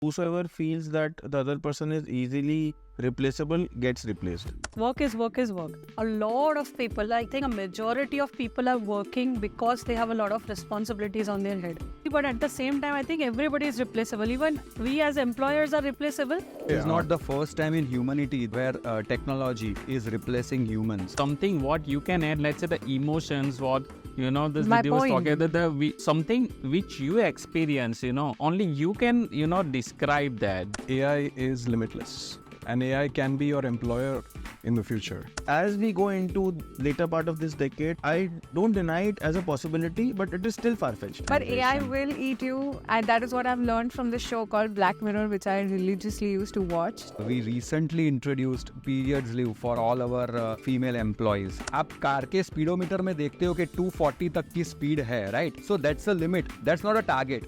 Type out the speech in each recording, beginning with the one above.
Whosoever feels that the other person is easily replaceable gets replaced. Work is work is work. A lot of people, I think a majority of people are working because they have a lot of responsibilities on their head. But at the same time, I think everybody is replaceable. Even we as employers are replaceable. It's not the first time in humanity where technology is replacing humans. Something what you can add, let's say the emotions, what this My video was point. talking about, something which you experience, only you can, describe that. AI is limitless, and AI can be your employer in the future. As we go into later part of this decade, I don't deny it as a possibility, but it is still far-fetched. But AI will eat you, and that is what I've learned from this show called Black Mirror, which I religiously used to watch. We recently introduced periods leave for all our female employees. आप car के speedometer में देखते हो कि 240 तक की speed है, right? So that's a limit. That's not a target.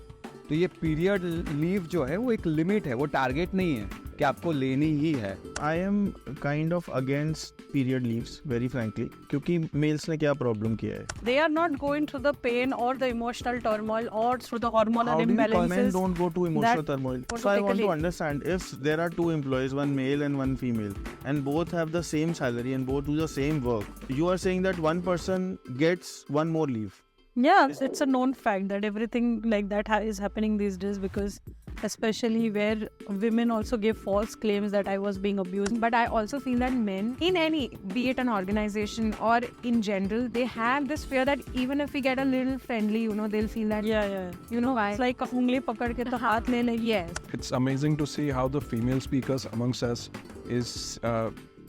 तो ये पीरियड लीव जो है वो एक लिमिट है, वो टारगेट नहीं है कि आपको लेनी ही है. I am kind of against period leaves, very frankly, क्योंकि males ने क्या problem किया है? They are not going through the pain or the emotional turmoil or through the hormonal How do you imbalances. men don't go to emotional that turmoil? want So to I take a want to leave. understand, if there are two employees, one male and one female, and both have the same salary and both do the same work, you are saying that one person gets one more leave. Yeah, it's a known fact that everything like that is happening these days, because especially where women also give false claims that I was being abused. But I also feel that men, in any, be it an organization or in general, they have this fear that even if we get a little friendly, they'll feel that, Yeah. you know why? It's like ungli pakad ke to haath le le. Yes. It's amazing to see how the female speakers amongst us is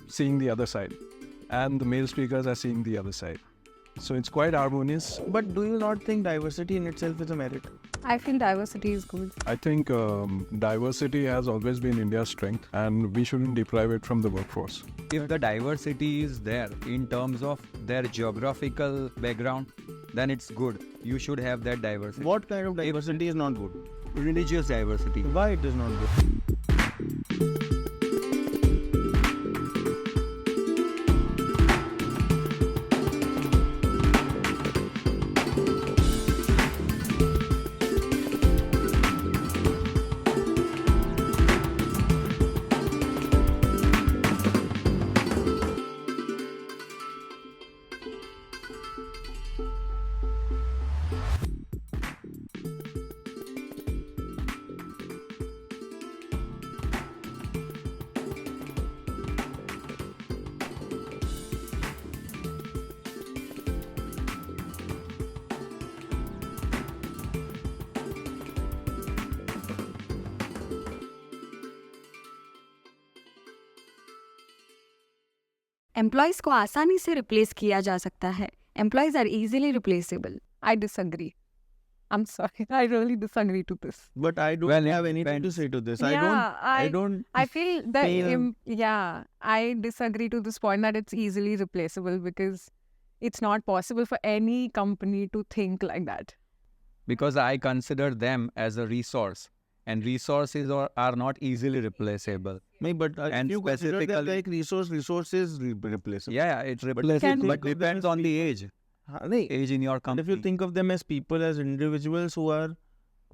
seeing the other side, and the male speakers are seeing the other side. So it's quite harmonious. But do you not think diversity in itself is a merit? I feel diversity is good. I think diversity has always been India's strength, and we shouldn't deprive it from the workforce. If the diversity is there in terms of their geographical background, then it's good. You should have that diversity. What kind of diversity is not good? Religious diversity. Why it is not good? Employees को आसानी से replace किया जा सकता है. Employees are easily replaceable. I disagree. I'm sorry. I really disagree to this. But I don't have anything to say to this. I don't. I feel that feel- I disagree to this point that it's easily replaceable, because it's not possible for any company to think like that. Because I consider them as a resource, and resources are not easily replaceable. नहीं, but And if you consider that specifically- like resource is replaceable. Yeah, it's replaceable, but think of them depends as on the age. हाँ, नहीं, Age in your and company. if you think of them as people, as individuals who are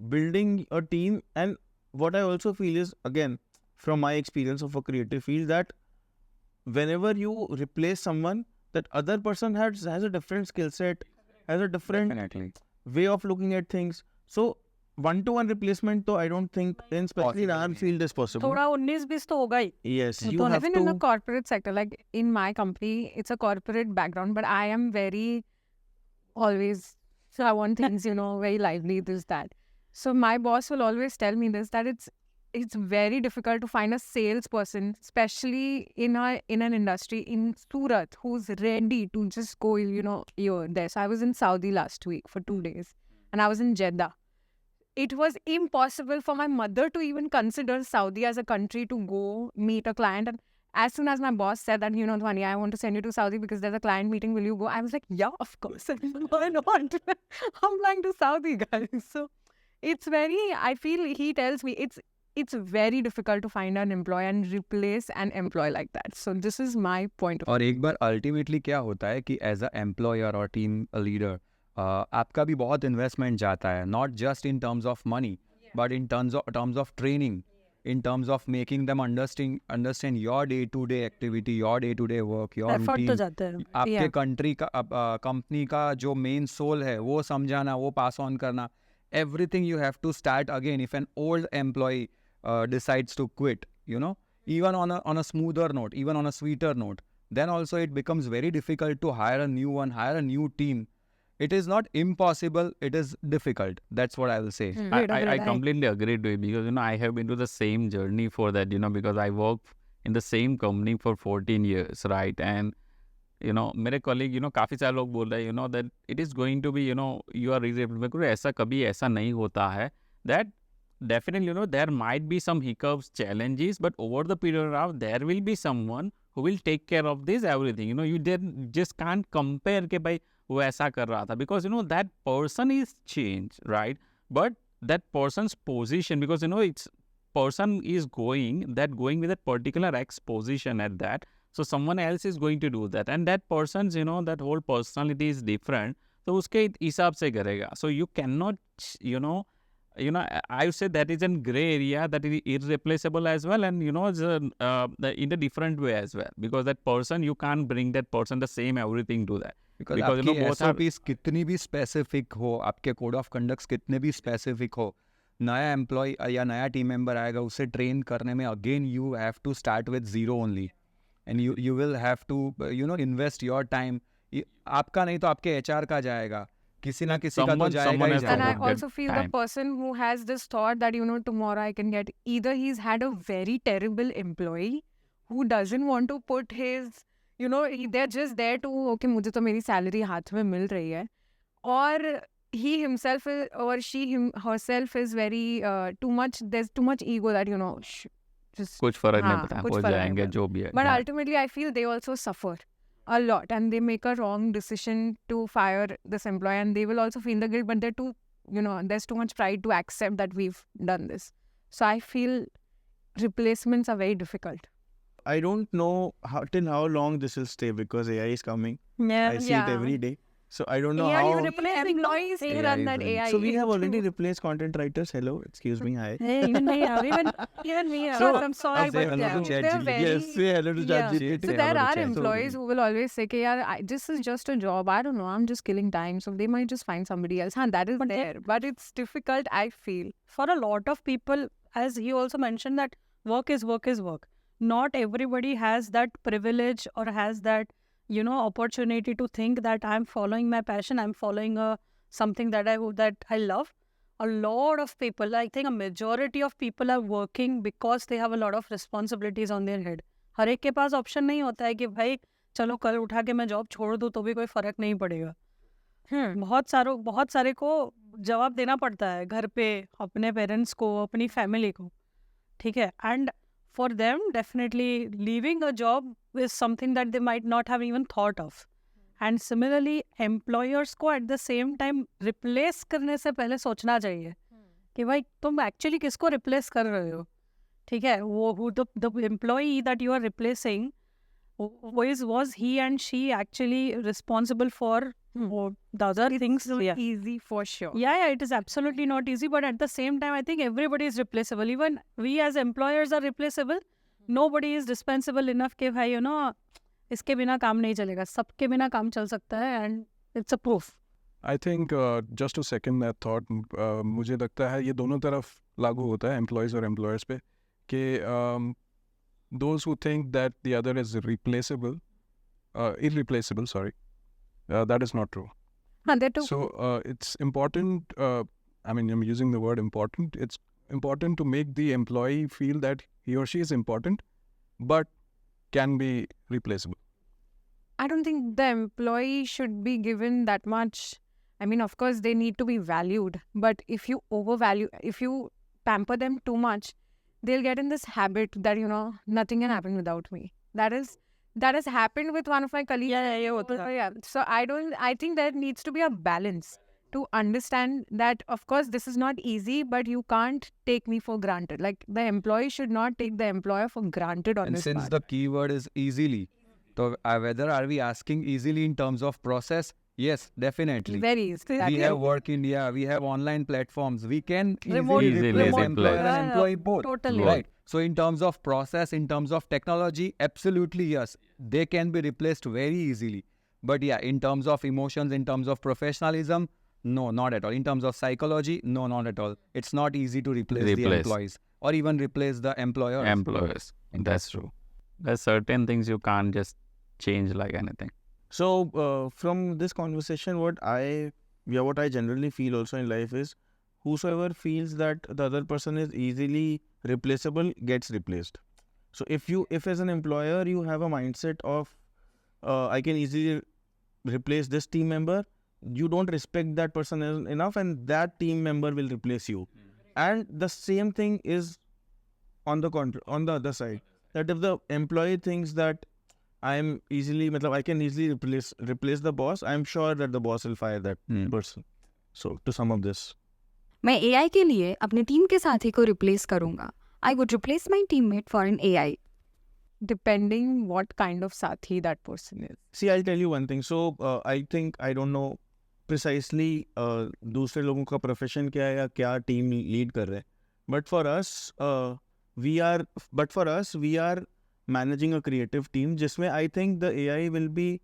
building a team, and what I also feel is, again, from my experience of a creative field, that whenever you replace someone, that other person has a different skill set, has a different Definitely. way of looking at things. So one-to-one replacement, though, I don't think, especially in our Possible. field, is possible. थोड़ा 19-20 तो होगा ही. Yes, you So have even in the to. corporate sector, like in my company, it's a corporate background, but I am very always, so I want things, very lively, this, that. So my boss will always tell me this, that it's very difficult to find a salesperson, especially in an industry in Surat, who's ready to just go, here, there. So I was in Saudi last week for 2 days, and I was in Jeddah. It was impossible for my mother to even consider Saudi as a country to go meet a client. And as soon as my boss said that, Dhwani, I want to send you to Saudi because there's a client meeting, will you go? I was like, yeah, of course. Why not? I'm flying to Saudi, guys. So it's very, I feel he tells me it's very difficult to find an employee and replace an employee like that. So this is my point of और एक बार ultimately क्या होता है कि as a employer और team leader आपका भी बहुत इन्वेस्टमेंट जाता है, not just in terms of money, but in terms of training, in terms of making them understand your day-to-day activity, your day-to-day work, your effort तो routine, जाते हैं आपके कंट्री का कंपनी का जो मेन सोल है वो समझाना, वो पास ऑन करना, everything you have to start again. If an old employee decides to quit, even on a smoother note, even on a sweeter note, then also it becomes very difficult to hire a new one, hire a new team. It is not impossible, it is difficult. That's what I will say. I completely agree to it because I have been to the same journey for that, because I work in the same company for 14 years, right? And मेरे colleague, काफी सारे लोग बोल रहे हैं, that it is going to be, you are replaceable. ऐसा कभी ऐसा नहीं होता है. That definitely, there might be some hiccups, challenges, but over the period of there will be someone who will take care of this everything. You just can't compare के भाई वो ऐसा कर रहा था, because that person is changed, right? But that person's position, because it's person is going with a particular exposition at that, so someone else is going to do that, and that person's that whole personality is different, so उसके हिसाब से करेगा. So you cannot I would say that is a gray area, that is irreplaceable as well, and in a different way as well, because that person, you can't bring that person the same everything to that. Because आपकी SOPs कितनी भी specific हो, आपके code of conducts कितने भी specific हो, नया employ या नया टीम मेंबर आएगा, उसे ट्रेन करने में again you have to start with zero only, and you will have to invest your time. आपका नहीं तो आपके HR का जाएगा, किसी ना किसी का तो जाएगा ही जाएगा. And I also feel the person who has this thought that tomorrow I can get, either he's had a very terrible employee who doesn't want to put his they're just there to okay मुझे तो मेरी salary हाथ में मिल रही है, or he himself or she herself is very too much, there's too much ego that just कुछ फर्क नहीं पड़ता, हो जाएंगे जो भी है. But ultimately I feel they also suffer a lot, and they make a wrong decision to fire this employee, and they will also feel the guilt, but they're too there's too much pride to accept that we've done this. So I feel replacements are very difficult. I don't know till how long this will stay, because AI is coming. I see it every day. So I don't know how. You replace employees who run that AI. So we have already replaced content writers. Hello, excuse me, hi. Hey, even me, even me. So, I'm sorry, say but hello to they're very. Yes, say hello to ChatGPT. So there are employees who will always say, this is just a job. I don't know. I'm just killing time. So they might just find somebody else. And that is there. But it's difficult, I feel. For a lot of people, as he also mentioned, that work is work is work. Not everybody has that privilege or has that, opportunity to think that I'm following my passion. I'm following something that I love. A lot of people, I think a majority of people are working because they have a lot of responsibilities on their head. हर एक के पास option नहीं होता है कि भाई चलो कल उठा के मैं जॉब छोड़ दूँ तो भी कोई फर्क नहीं पड़ेगा. बहुत सारे को जवाब देना पड़ता है घर पे, अपने पेरेंट्स को, अपनी फैमिली को. ठीक है. And for them, definitely leaving a job is something that they might not have even thought of. And similarly, employers को at the same time replace करने से पहले सोचना चाहिए कि भाई तुम actually किसको replace कर रहे हो. ठीक है, वो the employee that you are replacing, was he and she actually responsible for the other things? It's easy for sure. Yeah, it is absolutely not easy. But at the same time, I think everybody is replaceable. Even we as employers are replaceable. Nobody is dispensable enough कि भाई इसके बिना काम नहीं चलेगा. सबके बिना काम चल सकता है, and it's a proof. I think just to second that thought, मुझे लगता है ये दोनों तरफ लागू होता है, employees और employers पे, कि those who think that the other is irreplaceable, that is not true. So it's important, I'm using the word important, it's important to make the employee feel that he or she is important, but can be replaceable. I don't think the employee should be given that much. I mean, of course, they need to be valued, but if you pamper them too much, they'll get in this habit that, nothing can happen without me. That has happened with one of my colleagues. Yeah. So I think there needs to be a balance to understand that, of course, this is not easy, but you can't take me for granted. Like, the employee should not take the employer for granted on this part. The keyword is easily, so whether are we asking easily in terms of process, Yes, definitely. Very easy. We have Work India, we have online platforms. We can Remote- easily Easily replace replace. employer and Yeah, employee both. totally. Right. So in terms of process, in terms of technology, absolutely yes. They can be replaced very easily. But yeah, in terms of emotions, in terms of professionalism, no, not at all. In terms of psychology, no, not at all. It's not easy to replace the Replace. employees or even replace the employers. Employers. That's true. There's certain things you can't just change like anything. So from this conversation, what I generally feel also in life is, whosoever feels that the other person is easily replaceable gets replaced. So if as an employer you have a mindset of I can easily replace this team member, you don't respect that person enough, and that team member will replace you. And the same thing is on the other side, that if the employee thinks that I can easily replace the boss, I'm sure that the boss will fire that person. So to sum up this, मैं AI के लिए अपने team के साथी को replace करूंगा. I would replace my teammate for an AI. Depending what kind of sathi that person is. see, I'll tell you one thing. So I don't know precisely दूसरे लोगों का profession क्या है या क्या team lead कर रहे हैं. But for us, we are managing a creative team जिसमें I think the AI will be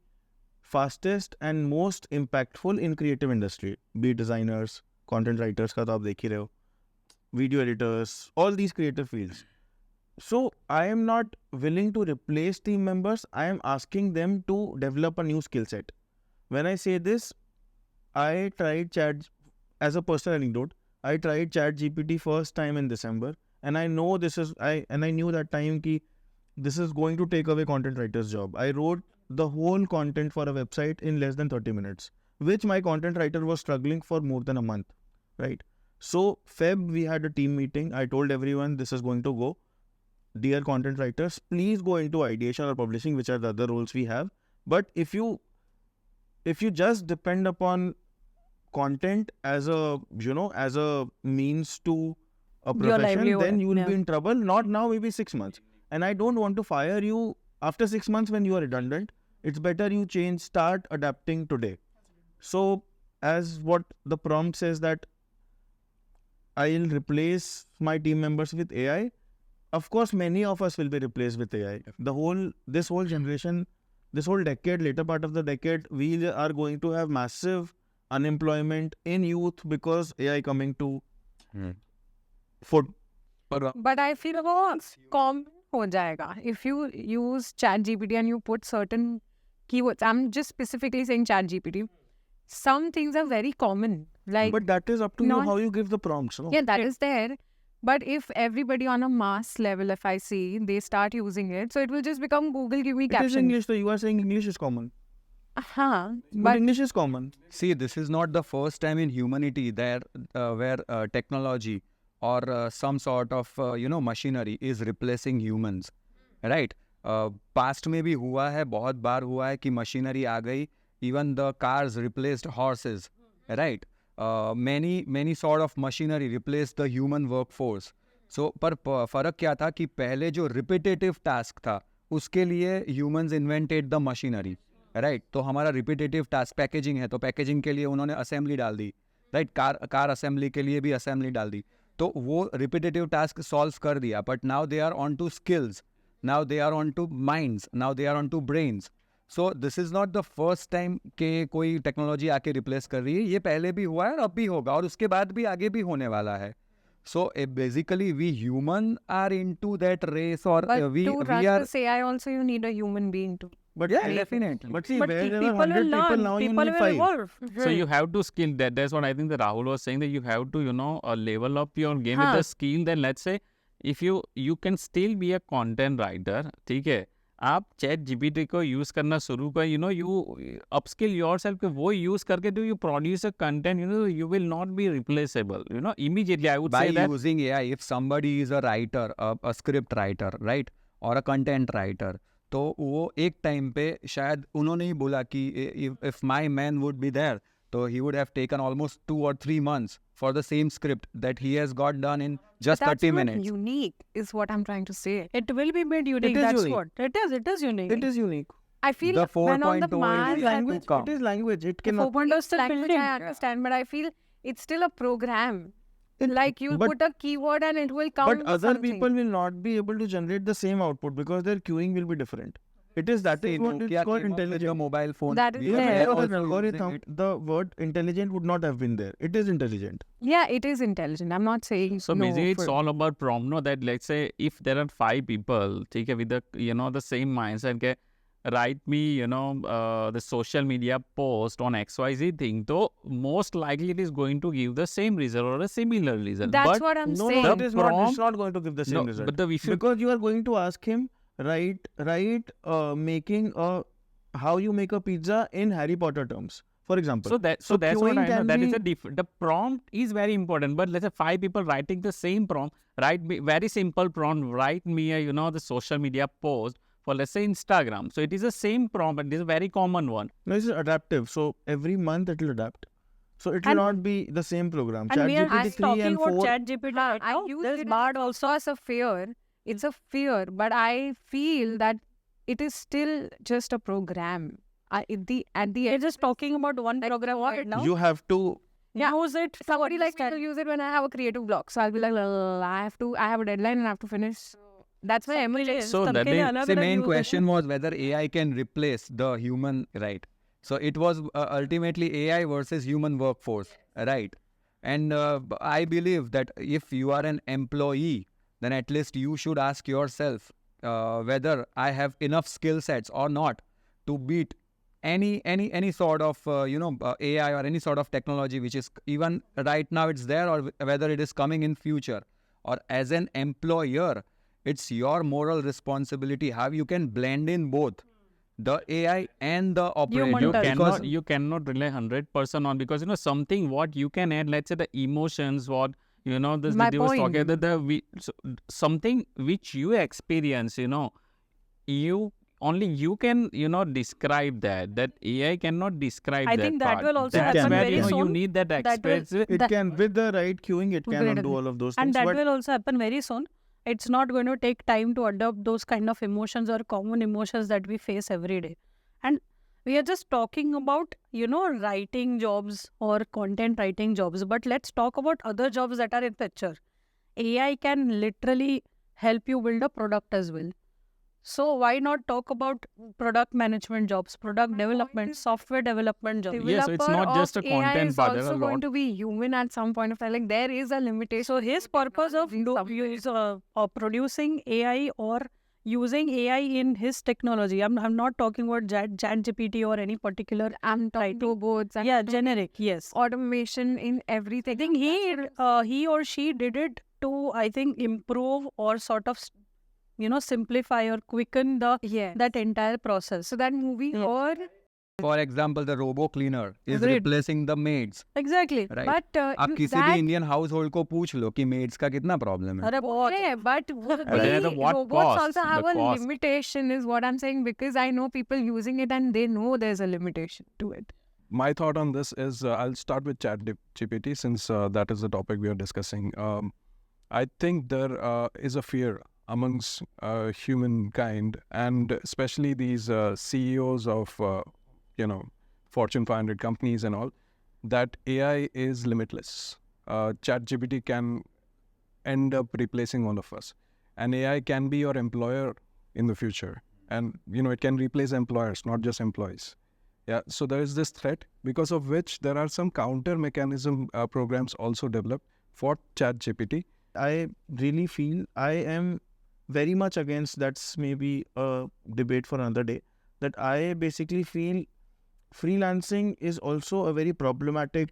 fastest and most impactful in creative industry. Be it designers, content writers का तो आप देख ही रहे हो, video editors, all these creative fields. So I am not willing to replace team members. I am asking them to develop a new skill set. When I say this, I tried as a personal anecdote, I tried chatgpt first time in December, and I know I knew that time ki this is going to take away content writer's job. I wrote the whole content for a website in less than 30 minutes, which my content writer was struggling for more than a month, right? So Feb, we had a team meeting. I told everyone this is going to go. Dear content writers, please go into ideation or publishing, which are the other roles we have. But if you just depend upon content as a means to a profession, livelihood, then you will yeah. be in trouble. Not now, maybe 6 months. And I don't want to fire you after 6 months when you are redundant. It's better you start adapting today. So as what the prompt says, that I'll replace my team members with AI. Of course, many of us will be replaced with AI. This whole generation, this whole decade, later part of the decade, we are going to have massive unemployment in youth because AI coming to food. But I feel it's common हो जाएगा. If you use ChatGPT and you put certain keywords, I'm just specifically saying ChatGPT, some things are very common. Like, But that is up to you how you give the prompts. No? yeah, that is there. But if everybody on a mass level, if I see, they start using it, so it will just become Google give me It is captions. English, so you are saying English is common. But But English is common. See, this is not the first time in humanity where technology or some sort of machinery is replacing humans, right? Past में भी हुआ है, बहुत बार हुआ है कि machinery आ गई. Even the cars replaced horses, right? Many sort of machinery replaced the human workforce. So पर फर्क क्या था कि पहले जो repetitive task था उसके लिए humans invented the machinery, right? तो हमारा repetitive task packaging है, तो packaging के लिए उन्होंने assembly डाल दी, right? car assembly के लिए भी assembly डाल दी, तो वो repetitive task solve कर दिया. But now they are on to skills, now they are on to minds, now they are on to brains. So this is not the first time कि कोई टेक्नोलॉजी आके replace कर रही है. ये पहले भी हुआ है और अब भी होगा और उसके बाद भी आगे भी होने वाला है. So basically we human are into that race, or but we to run are. this AI also you need a human being to. But Yeah, definitely. But see, But where there people are 100 will people learn. now, you People need will 5. evolve. So you have to skill that. That's what I think that Rahul was saying, that you have to, level up your game with the skill. Then let's say if you can still be a content writer, ठीक है, आप chat GPT को use करना शुरू कर, you upskill yourself कि वो use करके do you produce a content, you will not be replaceable, immediately. I would By say that using AI, if somebody is a writer, a script writer, right, or a content writer, तो वो एक time पे शायद उन्होंने ही बोला कि if my man would be there, so he would have taken almost 2 or 3 months for the same script that he has got done in just That's 30 not minutes. unique is what I'm trying to say. It will be made unique. is That's unique. what. It is unique. It is unique. I feel The when on the 4.0 mass, is language. come. It is language. It The cannot. 4.0 is still language building. I understand, but I feel it's still a program. It- Like you'll but- put a keyword and it will come. But other something. people will not be able to generate the same output because their queuing will be different. It is that See, is what Nokia it's called came up with the intelligent. mobile phone. That is We are there. If also an algorithm, using it. the word intelligent would not have been there. It is intelligent. Yeah, it is intelligent. I'm not saying So no. basically, it's for- all about prompt. No, that let's say if there are 5 people, okay, with the the same mindset, okay, write me the social media post on XYZ thing. So most likely it is going to give the same result or a similar result. That's but what I'm No, saying. no, it is not. It's prompt- not going to give the same no, result. but the if you Because you are going to ask him, making how you make a pizza in Harry Potter terms, for example. so that's what queuing I know. can That is be- the prompt is very important. But let's say 5 people writing the same prompt, write me very simple prompt, write me a the social media post for let's say Instagram. So it is the same prompt, and this is a very common one. No, this is adaptive. So every month it will adapt. So it will And- not be the same program. And we are ChatGPT 3 talking and about 4. ChatGPT. right I now. use There's it Bard also. as a fear. It's a fear, but I feel that it is still just a program. We're just talking about one program right now. You have to. Use it. for Somebody this like me kind- will use it when I have a creative block. So I'll be like, "La, la, la, I have a deadline and I have to finish." That's my emergency. So that सबके लिए is- अलग The अलग main use question was whether AI can replace the human, right? So it was ultimately AI versus human workforce, right? And I believe that if you are an employee, then at least you should ask yourself whether I have enough skill sets or not to beat any sort of AI or any sort of technology which is even right now it's there, or whether it is coming in future. Or as an employer, it's your moral responsibility how you can blend in both the AI and the operator. Human touch. Because You cannot rely 100% on, because something what you can add, let's say the emotions, what this My Didi was talking point. about, something which you experience, you only you can describe that AI cannot describe I that think that part. will also That's happen where very you soon. need that That will- express. It can, with the right queuing, it cannot Great. do all of those And things. that But will also happen very soon. It's not going to take time to adopt those kind of emotions or common emotions that we face every day. And we are just talking about, writing jobs or content writing jobs. But let's talk about other jobs that are in picture. AI can literally help you build a product as well. So why not talk about product management jobs, product development, software development jobs? Yes, so it's Developer not just of a AI content is part, there are also a going lot- to be human at some point of time. Like there is a limitation. So his purpose of producing AI or using AI in his technology. I'm not talking about ChatGPT or any particular. I'm talking robots and Yeah, generic. Yes. automation in everything. I think he or she did it to, I think, improve or sort of simplify or quicken that entire process. So that movie Yeah. or for example, the robo cleaner is Agreed. replacing the maids, Exactly. right? but आप किसी भी that Indian house hold को पूछ लो कि maids का कितना problem है. अरे बहुत okay, but At the what robots cost? also have The a cost. limitation is what I'm saying, because I know people using it and they know there's a limitation to it. My thought on this is I'll start with ChatGPT since that is the topic we are discussing. I think there is a fear amongst humankind, and especially these CEOs of Fortune 500 companies and all, that AI is limitless. ChatGPT can end up replacing all of us, and AI can be your employer in the future, and it can replace employers, not just employees. Yeah, so there is this threat, because of which there are some counter mechanism programs also developed for ChatGPT. I really feel I am very much against, that's maybe a debate for another day, that I basically feel freelancing is also a very problematic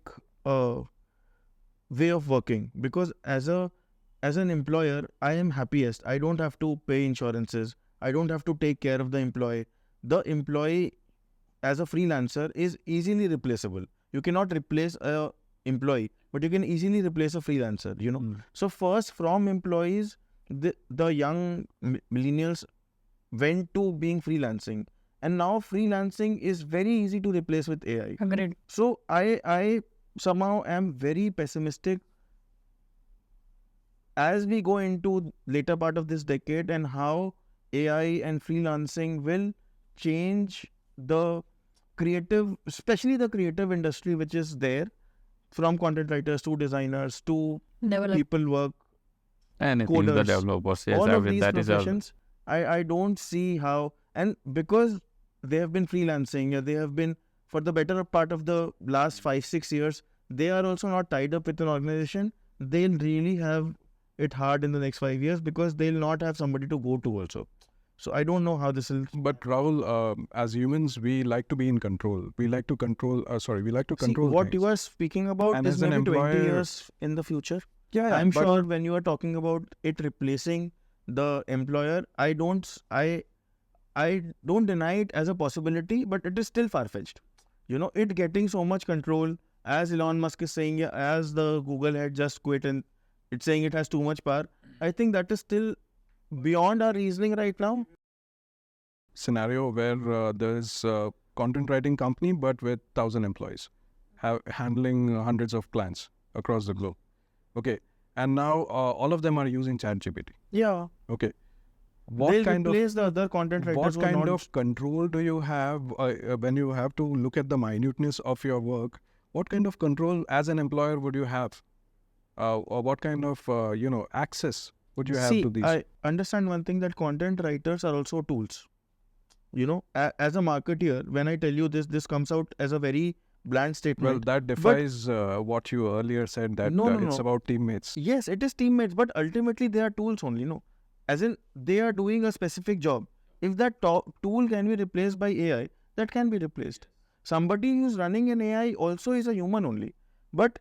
way of working, because as an employer, I am happiest. I don't have to pay insurances. I don't have to take care of the employee. The employee as a freelancer is easily replaceable. You cannot replace a employee, but you can easily replace a freelancer, So first, from employees, the young millennials went to being freelancing, and now freelancing is very easy to replace with AI. Agreed. So I somehow am very pessimistic as we go into later part of this decade, and how AI and freelancing will change the creative, especially the creative industry, which is there, from content writers to designers to people work, Anything the coders, developers, yes, all of these that is professions. I don't see how, and because they have been freelancing, they have been for the better part of the last 5-6 years, they are also not tied up with an organization. They'll really have it hard in the next 5 years because they'll not have somebody to go to also. So I don't know how this will. But Rahul, as humans, we like to be in control. We like to control. We like to control. What things. you are speaking about And is as an maybe 20 employer- years in the future. Yeah, I'm but- sure when you are talking about it replacing the employer, I don't deny it as a possibility, but it is still far-fetched. It getting so much control, as Elon Musk is saying, as the Google had just quit and it's saying it has too much power. I think that is still beyond our reasoning right now. Scenario where there's a content writing company, but with 1,000 employees, handling hundreds of clients across the globe. Okay, and now all of them are using ChatGPT. Yeah. Okay, They'll replace the other content writers. what who are kind not- of control do you have when you have to look at the minuteness of your work? What kind of control as an employer would you have? Or what kind of access would you have See, to these? I understand one thing, that content writers are also tools. As a marketeer, when I tell you this comes out as a very bland Well, statement. that defies what you earlier said, that No, it's about teammates. Yes, it is teammates, but ultimately they are tools only, As in, they are doing a specific job. If that tool can be replaced by AI, that can be replaced. Somebody who's running an AI also is a human only. But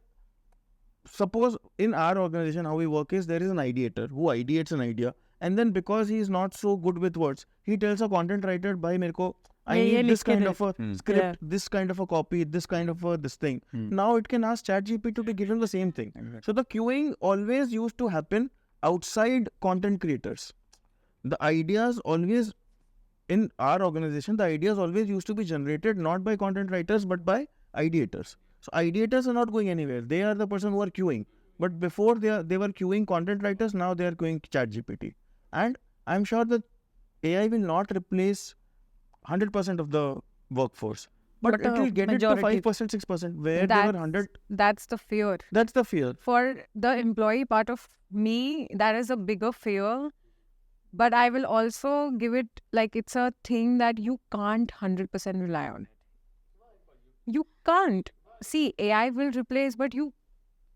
suppose in our organization, how we work is there is an ideator who ideates an idea, and then because he is not so good with words, he tells a content writer, "Bhai, mereko, I ये need this लिख के kind they." of a script, this kind of a copy, this kind of a this thing." Now it can ask ChatGPT to give him the same thing. So the queuing always used to happen outside content creators. The ideas always, in our organization, the ideas always used to be generated not by content writers but by ideators. So ideators are not going anywhere. They are the person who are queuing. But before they were queuing content writers, now they are queuing ChatGPT. And I'm sure that AI will not replace 100% of the workforce. But it will get it to majority. 5%, 6%, where they were 100. That's the fear. That's the fear. For the employee part of me, that is a bigger fear. But I will also give it like it's a thing that you can't 100% rely on. You can't. See, AI will replace, but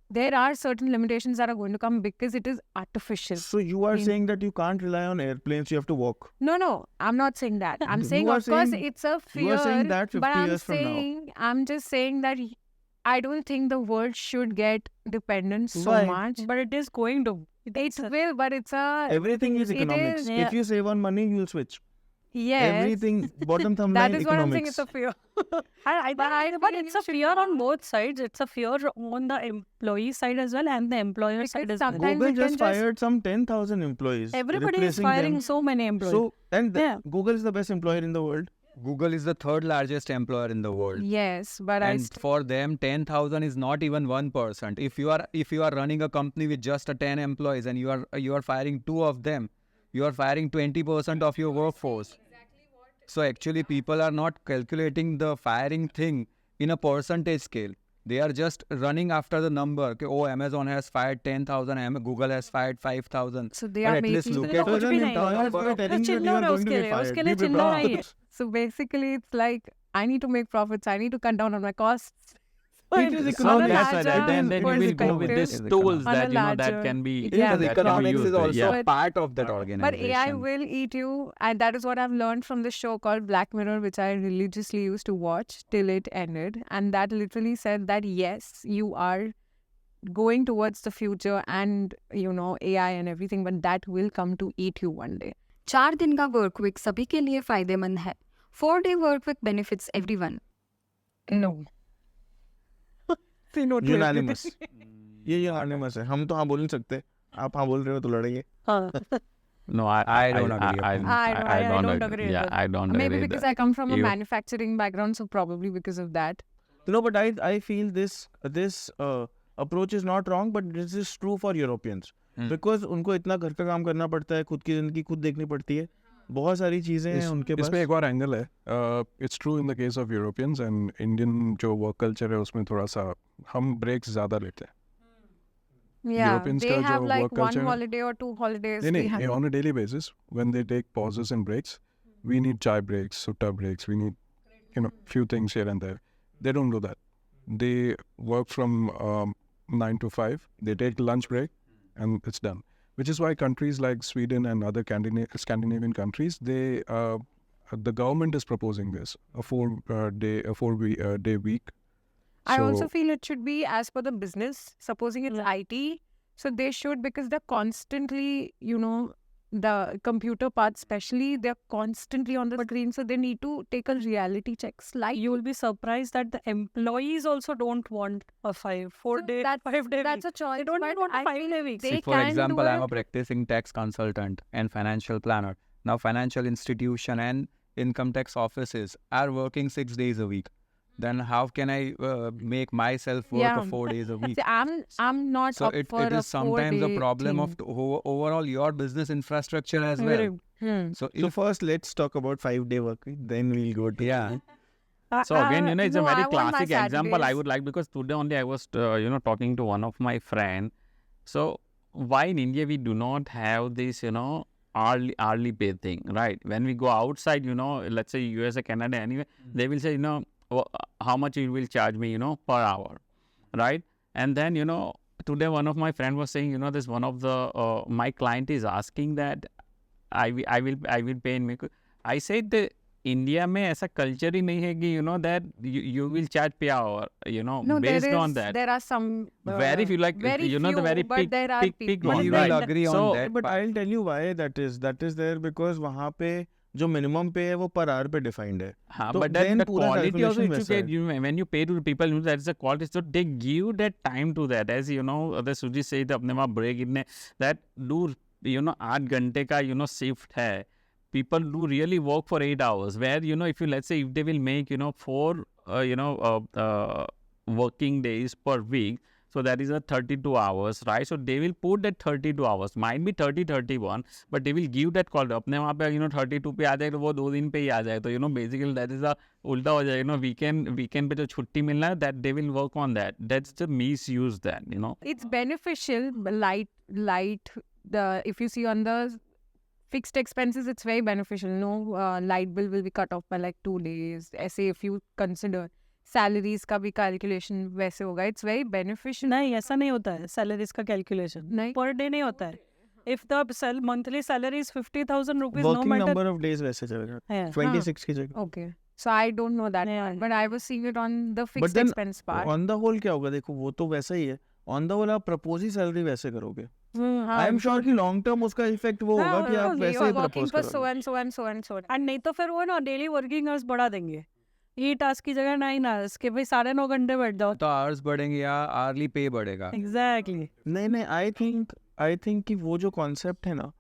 there are certain limitations that are going to come because it is artificial. So you are saying that you can't rely on airplanes, you have to walk. No, I'm not saying that. I'm You saying, are of course, saying- it's a fear. you are saying that 50 but I'm years from now. saying, I'm just saying that I don't think the world should get dependent so Why? much. But it is going to. It will, but it's a... Everything is it economics. is, If you save on money, you'll switch. Yes. Everything, bottom thumb That line, is what I'm saying, economics. it's a fear. But it's a fear on both sides. It's a fear on the employee side as well and the employer side as well. sometimes Google it can just fired some 10,000 employees. Everybody is replacing firing them. so many employees. So, and Yeah. Google is the best employer in the world. Google is the third largest employer in the world. Yes, but And for them, 10,000 is not even 1%. If you are running a company with just 10 employees and you are firing 2 of them, you are firing 20% of your workforce. So actually, people are not calculating the firing thing in a percentage scale. They are just running after the number. Okay, oh, Amazon has fired 10,000, Google has fired 5,000. So they But are at least making... look तो at So कुछ then भी नहीं employers होगा। were telling you that you चिल्ला are रहा है going to उसके get लिए, fired. उसके लिए Be चिल्ला prepared. रही है। So basically, it's like, I need to make profits. I need to cut down on my costs. It is On a economics. that's right. larger And then we will go with perspective, these tools on a that that larger- can be Yeah, that Because can be economics used. is also Yeah. part of that But organization. AI will eat you, and that is what I've learned from this show called Black Mirror, which I religiously used to watch till it ended. And that literally said that yes, you are going towards the future and AI and everything, but that will come to eat you one day. 4 दिन का work week सभी के लिए फायदेमंद है. 4-day work week benefits everyone. No. Say no to Unanimous. ये unanimous है. हम तो हाँ बोल नहीं सकते. आप हाँ बोल रहे हो तो लड़ेंगे. हाँ. No, I don't agree upon I don't agree with Yeah, that. I don't Maybe agree. because that. I come from a You- manufacturing background, so probably because of that. No, but I feel this approach is not wrong, but this is true for Europeans. Because उनको इतना घर का काम करना पड़ता है, खुद की जिंदगी खुद देखनी पड़ती है. बहुत सारी चीजें हैं उनके पास. इसमें एक और एंगल है. It's true in the case of Europeans and Indian जो वर्क कल्चर है उसमें थोड़ा सा हम ब्रेक्स ज़्यादा लेते हैं. Yeah, Europeans they का have जो like work one culture है, holiday or 2 holidays. नहीं we नहीं, have- on a daily basis when they take pauses and breaks, we need chai breaks, sutta breaks, we need few things here and there. They don't do that. They work from 9 to 5. They take lunch break and it's done. Which is why countries like Sweden and other Scandinavian countries, the government is proposing this, a 4-day week. I So- also feel it should be as per the business. Supposing it's IT, so they should, because they're constantly, the computer part especially, they're constantly on the screen, so they need to take a reality check. You will be surprised that the employees also don't want a 4-day, 5-day That's a choice. They don't but even want I a 5-day week. they See, for can example, do I'm it. a practicing tax consultant and financial planner. Now, financial institution and income tax offices are working 6 days a week. Then how can I make myself work 4 days a week? See, I'm not So up it for is sometimes a problem thing. of overall your business infrastructure as well. So So first, let's talk about 5-day work week. Then we'll go to Uh, So again, it's a no, very I want my classic example I Saturdays. would like, because today only I was, talking to one of my friend. So why in India we do not have this, hourly pay thing, right? When we go outside, let's say USA, Canada, anyway, they will say, how much you will charge me, per hour, right? And then, today one of my friend was saying, this one of the my client is asking that I will pay in. I said that India में ऐसा culture ही नहीं है कि that you will charge per hour, No, based on that. there are some Very few, like very the few, very but big, there are big people. one, we right? will agree So, on that. But I'll tell you why that is. That is there because वहाँ पे जो minimum pay है वो per hour पे defined है. हाँ, तो but that then the पूरा quality also calculation you वैसा है. get, when you pay to the people, that's the quality. So they give that time to that. As the Sujit said, अपने वहाँ break इतने that do 8 घंटे का shift है. People do really work for 8 hours. Where if you, let's say, if they will make 4 working days per week, so that is a 32 hours, right? So they will put that 32 hours, might be 30-31, but they will give that call. अपने वहाँ पे 32 पे आ जाए तो वो 2 दिन पे ही आ जाए, तो basically that is a उल्टा हो जाए. weekend पे जो छुट्टी मिलना है, that they will work on that. That's the misuse that. It's beneficial, but light. If you see on the fixed expenses, it's very beneficial. No, light bill will be cut off by like 2 days. ऐसे if you consider salaries का भी calculation वैसे होगा. It's very beneficial. नहीं, ऐसा नहीं होता है salaries का calculation. नहीं. Per day नहीं होता है. If the monthly salary is 50,000 rupees, no Working matter. number of days वैसे चलेगा. Yeah. 26 की जगह. Okay. So I don't know that Yeah. part, but I was seeing it on the fixed But then expense part. on the whole क्या होगा देखो वो तो वैसा ही है. On the whole आप propose ही salary वैसे करोगे. I am sure कि long term उसका effect वो होगा कि आप वैसे ही working propose for so करोगे. and so and so and so. And नहीं तो फिर वो ना daily working hours बढ़ा देंगे. ये टास्क की जगह 9 hours के भाई 9.5 घंटे बैठ जाओ. तो hours बढ़ेंगे या hourly pay बढ़ेगा. Exactly. नहीं I think कि वो जो concept है ना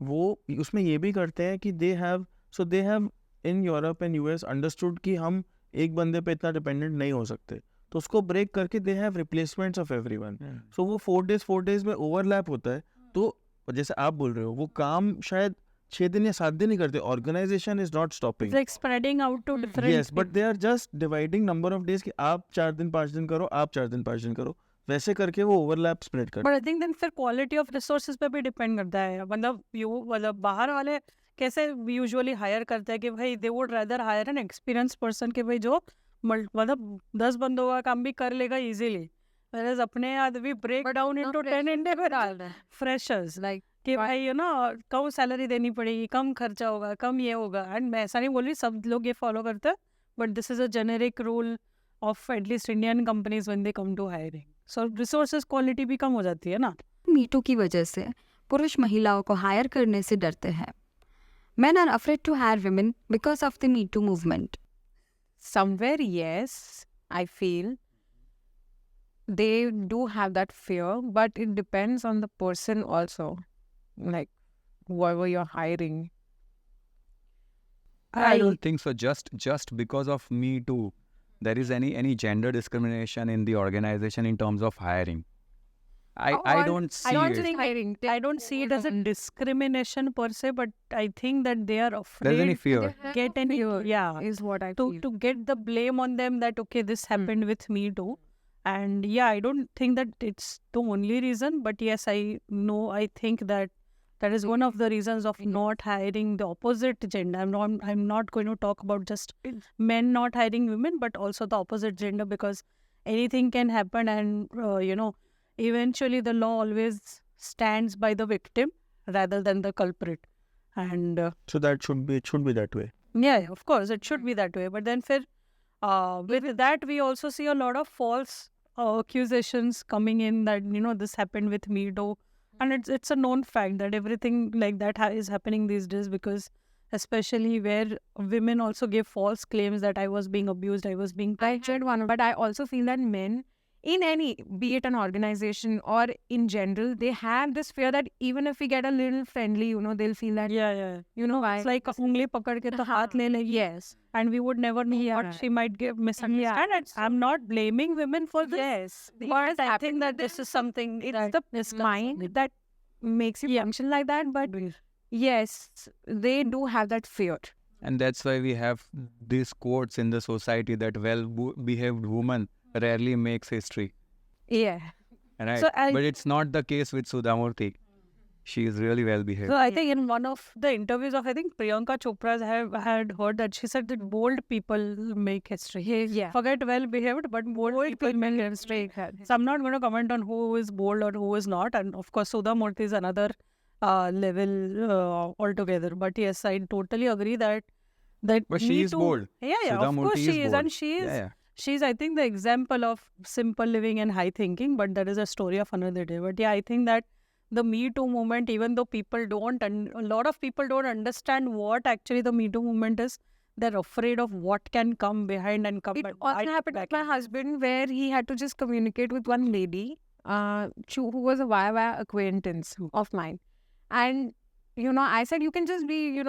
वो उसमें ये भी करते हैं कि they have in Europe and US understood कि हम एक बंदे पे इतना dependent नहीं हो सकते, तो उसको break करके they have replacements of everyone. So वो 4 days में overlap होता है. तो जैसे आप बोल रहे हो वो काम शायद 6 दिन या 7 दिन ही करते. Organization is not stopping. It's like spreading out to different. Yes, but they are just dividing number of days कि आप 4 दिन 5 दिन करो, आप 4 दिन 5 दिन करो, वैसे करके वो overlap spread करते. But I think then फिर quality of resources पे भी depend करता है. मतलब बाहर वाले कैसे usually hire करते हैं कि भाई they would rather hire an experienced person कि भाई जो मतलब 10 बंदों का काम भी कर लेगा easily. Whereas अपने आदमी break down into 10 इंडे में डाल रहे हैं. Freshers like कि भाई कम सैलरी देनी पड़ेगी, कम खर्चा होगा, कम ये होगा. एंड मैं ऐसा नहीं बोल रही सब लोग ये फॉलो करते हैं, but this is a generic rule of at least Indian companies when they come to hiring. So resources quality भी कम हो जाती है ना. मीटू की वजह से पुरुष महिलाओं को हायर करने से डरते हैं. Men are afraid to hire women because of the MeToo movement. Somewhere, yes, I feel they do have that fear, but it depends on the person also, like whoever you're hiring. I don't think so. Just because of Me Too, there is any gender discrimination in the organization in terms of hiring. I don't see it. I don't see it as a discrimination per se, but I think that they are There's any afraid fear. get any fear is what I feel. to get the blame on them that okay, this happened with me too. And yeah, I don't think that it's the only reason, but yes, I think that is one of the reasons of not hiring the opposite gender. I'm not going to talk about just men not hiring women, but also the opposite gender, because anything can happen, and eventually the law always stands by the victim rather than the culprit. And So that it should be that way. yeah, of course, it should be that way. But then with that, we also see a lot of false accusations coming in that, this happened with me too. And it's a known fact that everything like that is happening these days, because especially where women also give false claims that I was being abused, I was being... I heard one, but I also feel that men, in any, be it an organization or in general, they have this fear that even if we get a little friendly, they'll feel that, why? It's like ungli pakad ke to haath le legi. Yes. And we would never know what she might give misunderstand. And I'm not blaming women for this. Yes. But I think that this is something It's the mind that makes you function like that, but yes, they do have that fear. And that's why we have these quotes in the society that well-behaved woman rarely makes history. Yeah. Right? So but it's not the case with Sudhamurthy. She is really well-behaved. So I think in one of the interviews of, I think Priyanka Chopra's had heard that she said that bold people make history. Yeah. Forget well-behaved, but bold people make history. So I'm not going to comment on who is bold or who is not. And of course, Sudhamurthy is another level altogether. But yes, I totally agree that But she is bold. Yeah, of course she is. bold. And she is. Yeah. She's, I think, the example of simple living and high thinking, but that is a story of another day. But yeah, I think that the MeToo movement, even though people don't, and a lot of people don't understand what actually the MeToo movement is, they're afraid of what can come behind and come It back. also happened with my husband, where he had to just communicate with one lady who was a via acquaintance of mine. And, I said, you can just be,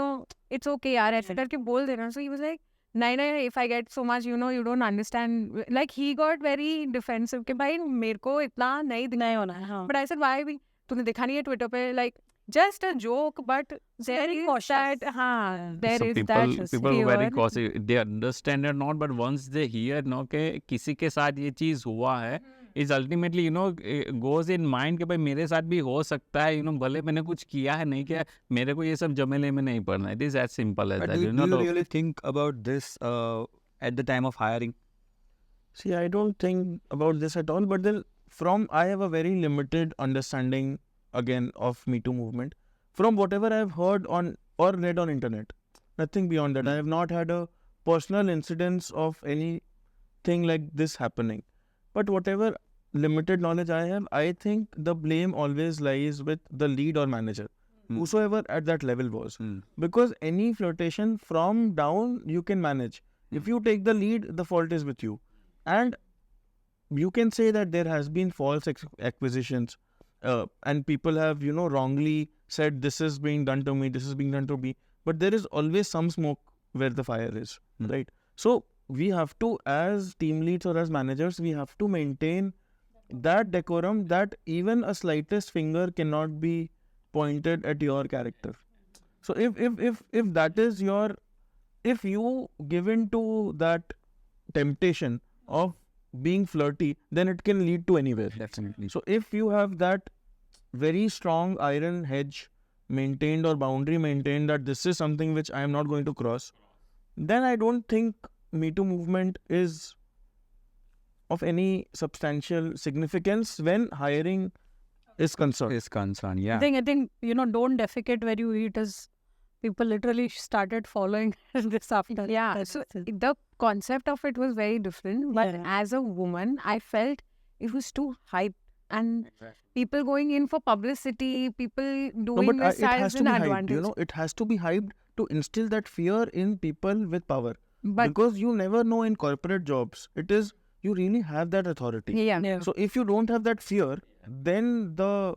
it's okay, yaar, aise karke bol dena. So he was like, Nair, if I get so much, you don't understand. Like, he got very defensive. Ke bhai, mereko itna nahi dikhna hai. But I said, why? तूने देखा नहीं है Twitter पे, like just a joke, but there very is cautious. that, there So is people that are very fear. cautious. They understand or not, but once they hear कि किसी के साथ ये चीज हुआ है, is ultimately goes in mind कि भाई मेरे साथ भी हो सकता है, भले मैंने कुछ किया है नहीं किया, मेरे को ये सब जमेले में नहीं पड़ना. It is as simple as But that. do you really think about this at the time of hiring? See, I don't think about this at all. But then I have a very limited understanding again of MeToo movement. From whatever I've heard on or read on internet, nothing beyond that. I have not had a personal incidence of anything like this happening. But whatever limited knowledge I have, I think the blame always lies with the lead or manager, whosoever at that level was. Because any flirtation from down you can manage. If you take the lead, the fault is with you. And you can say that there has been false acquisitions and people have, wrongly said this is being done to me, this is being done to me. But there is always some smoke where the fire is, right? So we have to, as team leads or as managers, we have to maintain that decorum that even a slightest finger cannot be pointed at your character. So if that is if you give in to that temptation of being flirty, then it can lead to anywhere. Definitely. So if you have that very strong iron hedge maintained or boundary maintained that this is something which I am not going to cross, then I don't think MeToo movement is of any substantial significance when hiring is concerned. Yeah. I think don't defecate where you eat is people literally started following this after. Yeah, so the concept of it was very different. But as a woman, I felt it was too hyped. And people going in for publicity, people doing this it has as to an be hyped, advantage. it has to be hyped to instill that fear in people with power. But because you never know in corporate jobs, it is, you really have that authority. yeah. So if you don't have that fear, then the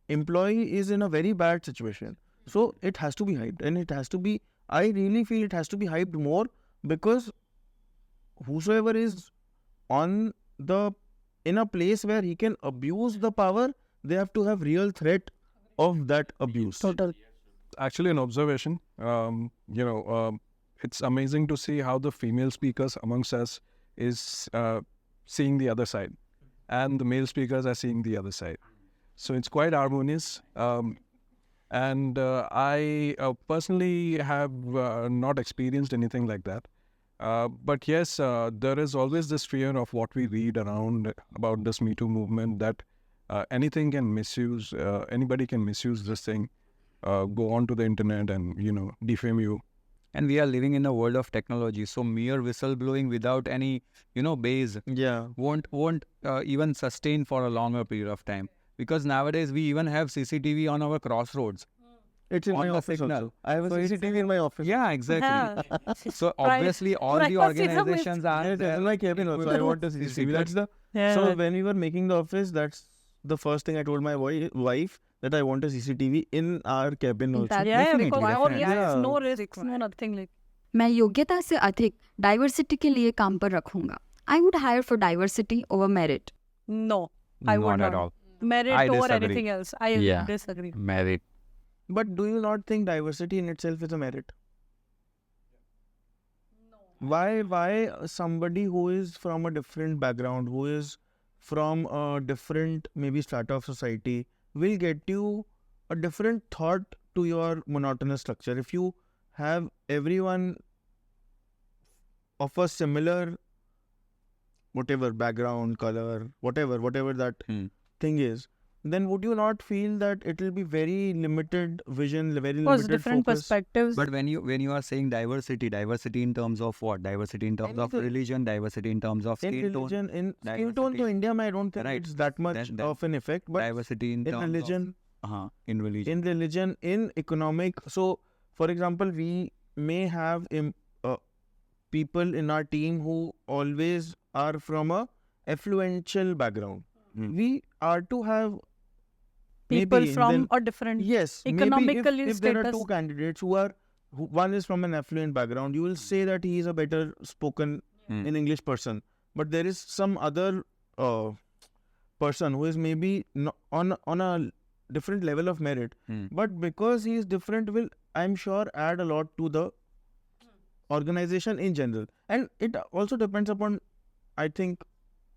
employee is in a very bad situation. So it has to be hyped, and it has to be, I really feel it has to be hyped more, because whosoever is in a place where he can abuse the power, they have to have real threat of that abuse. Total. Actually, an observation. It's amazing to see how the female speakers amongst us is seeing the other side, and the male speakers are seeing the other side. So it's quite harmonious. And I personally have not experienced anything like that. But yes, there is always this fear of what we read around about this MeToo movement, that anything can misuse, anybody can misuse this thing, go onto the internet and, defame you. And we are living in a world of technology, so mere whistleblowing without any, base won't even sustain for a longer period of time. Because nowadays we even have CCTV on our crossroads. It's in On my the office signal. also. I have a CCTV in my office. Yeah, exactly. Yeah. So obviously all the Privacy is a myth. organizations are Yes, there. in my cabin also. I want a CCTV. That's the. So when we were making the office, that's the first thing I told my wife, that I want a CCTV in our cabin also. Yeah, Definitely, because definitely. there's Yeah. no risk, no nothing like. मैं योग्यता से अधिक diversity के लिए काम पर रखूंगा. I would hire for diversity over merit. No, I Not would at not. all. Merit I over disagree. anything else. I Yeah. disagree. Merit. But do you not think diversity in itself is a merit? Why somebody who is from a different background, who is from a different maybe strata of society, will get you a different thought to your monotonous structure? If you have everyone of a similar whatever background, color, whatever that thing is, then would you not feel that it will be very limited vision, very Of course, limited different focus? perspectives. But when you are saying diversity in terms of what? Diversity in terms of Anything. religion, diversity in terms of In skin tone, religion, in skin tone, diversity. to India, I don't think Right. it's that much Then of an effect. But diversity in in terms religion, of in religion. in religion, in economic. So, for example, we may have people in our team who always are from a affluential background. We are to have People maybe from then- a different. yes, economically maybe if there are status. two candidates who one is from an affluent background, you will say that he is a better spoken in English person. But there is some other person who is maybe on a different level of merit, but because he is different, will, I'm sure, add a lot to the organization in general. And it also depends upon, I think,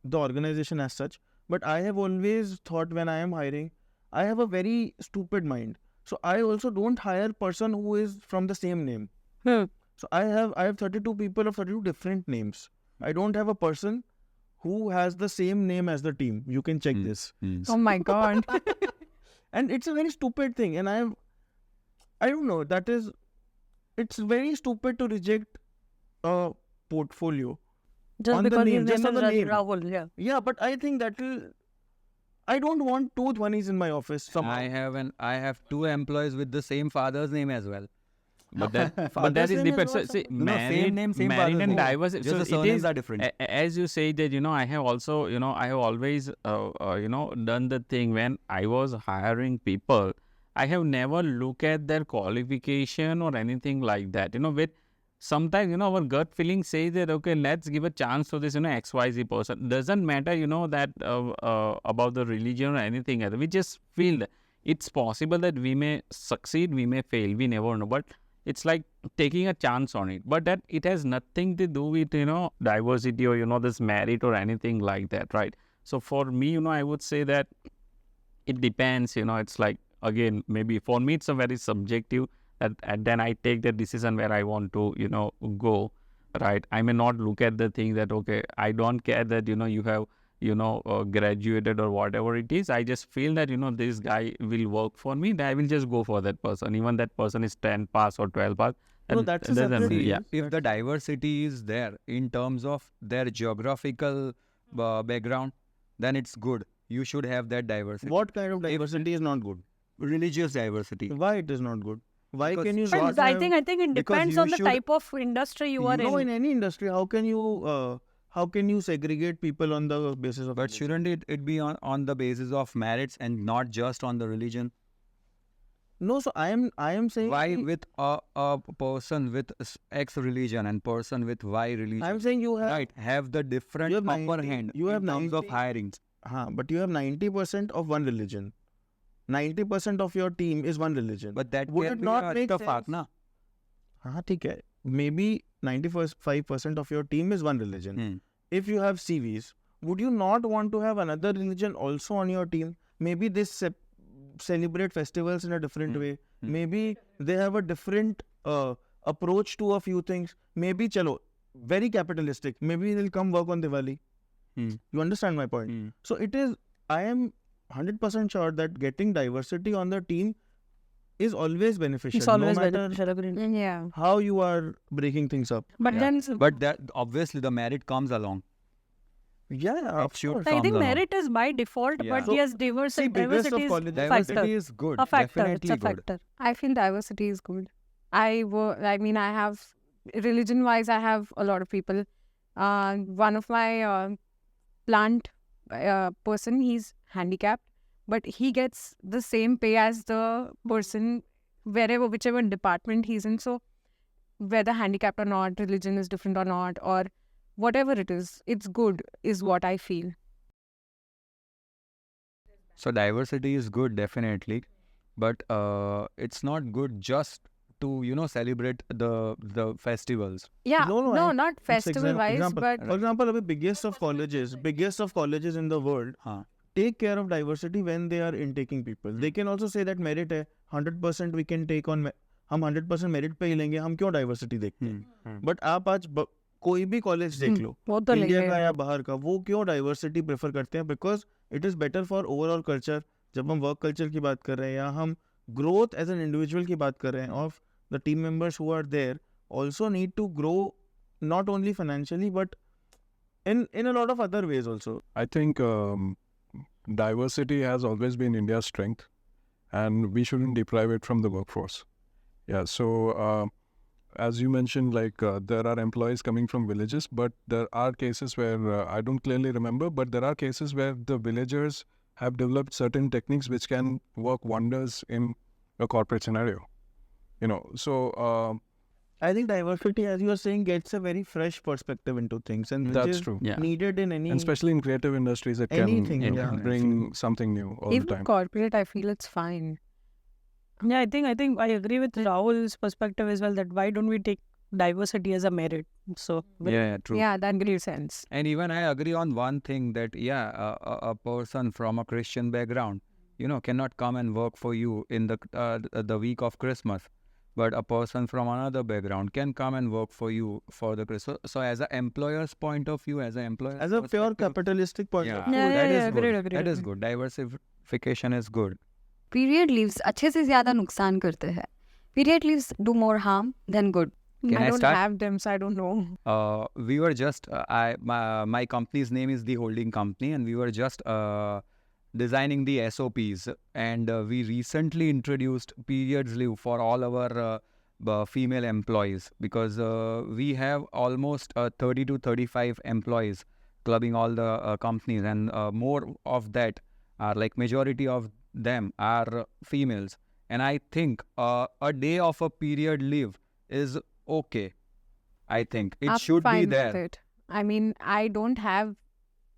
the organization as such. But I have always thought, when I am hiring, I have a very stupid mind. So I also don't hire person who is from the same name. So I have 32 people of 32 different names. I don't have a person who has the same name as the team. You can check this. Oh my God. And it's a very stupid thing. And I don't know, it's very stupid to reject a portfolio. Just On the because name, his just name on is the name. Rahul. Yeah. Yeah, but I think I don't want two Dhwanis in my office. Somehow. I have two employees with the same father's name as well. But that Father's is name is depends. So, not see, No, same name, same married father's and name. diverse. Just So the it surnames is, are different. as you say that, I have also, I have always, done the thing when I was hiring people. I have never looked at their qualification or anything like that. With sometimes, our gut feeling says that, okay, let's give a chance to this, XYZ person. Doesn't matter, that about the religion or anything else. We just feel that it's possible that we may succeed, we may fail, we never know. But it's like taking a chance on it. But that it has nothing to do with, diversity or, this merit or anything like that, right? So for me, I would say that it depends, it's like, again, maybe for me, it's a very subjective. And then I take the decision where I want to, go, right? I may not look at the thing that, okay, I don't care that, you have, graduated or whatever it is. I just feel that, this guy will work for me. I will just go for that person. Even that person is 10 pass or 12 pass. No, that's a doesn't separate really- yeah. If the diversity is there in terms of their geographical background, then it's good. You should have that diversity. What kind of diversity is not good? Religious diversity. Why it is not good? Why Because- can you But not I have- think it because depends you on the should- type of industry you are in in. any industry, how can you segregate people on the basis of But religion? shouldn't it be on the basis of merits and not just on the religion? No, so I am saying Why with a person with X religion and person with Y religion? I'm saying you have Right, have the different you have upper 90 hand you have in terms of 90 hiring. but you have 90% of one religion. 90% of your team is one religion. But that Would can it be not a make tough sense? ना? हाँ ठीक है. Maybe 95% of your team is one religion. If you have CVs, would you not want to have another religion also on your team? Maybe they celebrate festivals in a different way. Maybe they have a different approach to a few things. Maybe, chalo, very capitalistic. Maybe they'll come work on Diwali. You understand my point? So I am 100% sure that getting diversity on the team is always beneficial. It's always no matter better. Yeah. how you are breaking things up. But then, But that obviously the merit comes along. Yeah, of should course. I think comes along. merit is by default, Yeah. but So, yes, see, diversity biggest of is colleges- a factor. Diversity is good. A factor. It's Definitely a good. factor. I feel diversity is good. I have, religion-wise, I have a lot of people. One of my plant person, he's handicapped, but he gets the same pay as the person whichever department he's in. So whether handicapped or not, religion is different or not, or whatever it is, it's good, is what I feel. So diversity is good, definitely, but it's not good just to celebrate the festivals. Yeah, No, not festival-wise, example. but For example, the biggest of colleges in the world हाँ. take care of diversity when they are intaking people. They can also say that merit है, 100% we can take on, हम 100% merit पे ही लेंगे, हम क्यों diversity देखते हैं? But आप आज कोई भी कॉलेज देख लो, वो तो इंडिया लेंगे। का या बाहर का, वो क्यों डाइवर्सिटी प्रेफर करते हैं? Because it is better for overall culture. जब हम वर्क कल्चर की बात कर रहे हैं या हम ग्रोथ एज एन इंडिविजुअल की बात कर रहे हैं, of the team members who are there also need to grow not only financially but in a lot of other ways also. I think diversity has always been India's strength, and we shouldn't deprive it from the workforce. Yeah, so as you mentioned, like there are employees coming from villages, but there are cases where I don't clearly remember, but there are cases where the villagers have developed certain techniques which can work wonders in a corporate scenario. So I think diversity, as you are saying, gets a very fresh perspective into things, and which that's is true. Yeah. needed in any. And especially in creative industries, it Anything, can yeah. bring something new all even the time. corporate, I feel it's fine. Yeah, I think I agree with Rahul's perspective as well, that why don't we take diversity as a merit? So Yeah, true. Yeah, that makes sense. And even I agree on one thing that a person from a Christian background, cannot come and work for you in the week of Christmas, but a person from another background can come and work for you for the Christmas. So as an employer's point of view, as a pure perspective, capitalistic point of view, Yeah, that is good. agreed. That is good. Diversification is good. Period leaves अच्छे से ज़्यादा नुकसान करते हैं. Period leaves do more harm then good. Can I I don't start? have them, so I don't know. We were just my company's name is The Holding Company, and we were just designing the SOPs, and we recently introduced periods leave for all our female employees, because we have almost 30 to 35 employees clubbing all the companies, and more of that are like majority of them are females, and I think a day of a period leave is okay. I think it I'm should be fine with there. it. I mean, I don't have.